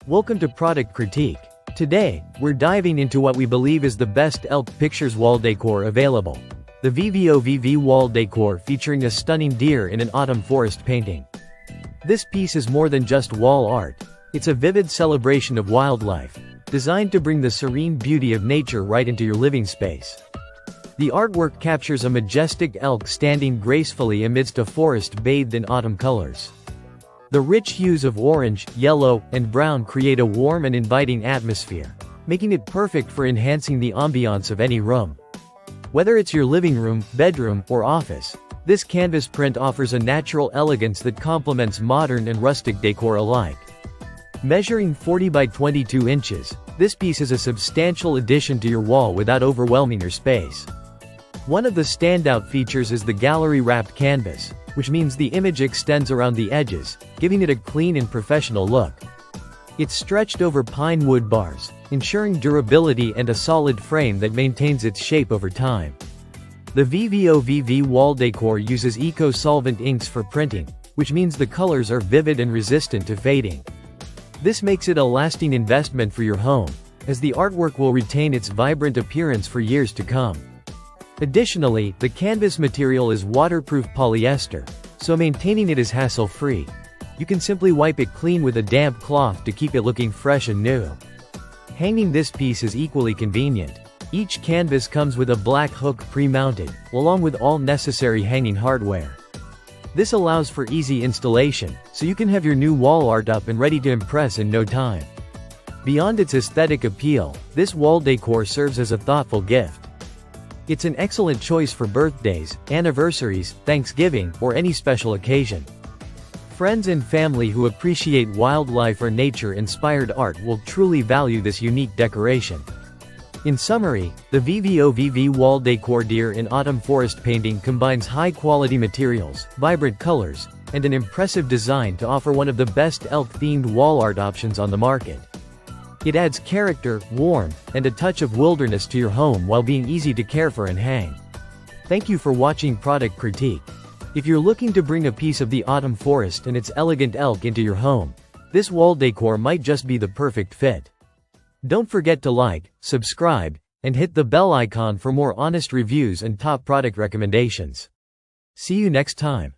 Welcome to Product Critique. Today, we're diving into what we believe is the best Elk Pictures wall decor available. The VVOVV wall decor featuring a stunning deer in an autumn forest painting. This piece is more than just wall art. It's a vivid celebration of wildlife, designed to bring the serene beauty of nature right into your living space. The artwork captures a majestic elk standing gracefully amidst a forest bathed in autumn colors. The rich hues of orange, yellow, and brown create a warm and inviting atmosphere, making it perfect for enhancing the ambiance of any room. Whether it's your living room, bedroom, or office, this canvas print offers a natural elegance that complements modern and rustic decor alike. Measuring 40 by 22 inches, this piece is a substantial addition to your wall without overwhelming your space. One of the standout features is the gallery-wrapped canvas, which means the image extends around the edges, giving it a clean and professional look. It's stretched over pine wood bars, ensuring durability and a solid frame that maintains its shape over time. The VVOVV wall decor uses eco-solvent inks for printing, which means the colors are vivid and resistant to fading. This makes it a lasting investment for your home, as the artwork will retain its vibrant appearance for years to come. Additionally, the canvas material is waterproof polyester, so maintaining it is hassle-free. You can simply wipe it clean with a damp cloth to keep it looking fresh and new. Hanging this piece is equally convenient. Each canvas comes with a black hook pre-mounted, along with all necessary hanging hardware. This allows for easy installation, so you can have your new wall art up and ready to impress in no time. Beyond its aesthetic appeal, this wall decor serves as a thoughtful gift. It's an excellent choice for birthdays, anniversaries, Thanksgiving, or any special occasion. Friends and family who appreciate wildlife or nature-inspired art will truly value this unique decoration. In summary, the VVOVV wall decor deer in autumn forest painting combines high-quality materials, vibrant colors, and an impressive design to offer one of the best elk-themed wall art options on the market. It adds character, warmth, and a touch of wilderness to your home while being easy to care for and hang. Thank you for watching Product Critique. If you're looking to bring a piece of the autumn forest and its elegant elk into your home, this wall decor might just be the perfect fit. Don't forget to like, subscribe, and hit the bell icon for more honest reviews and top product recommendations. See you next time.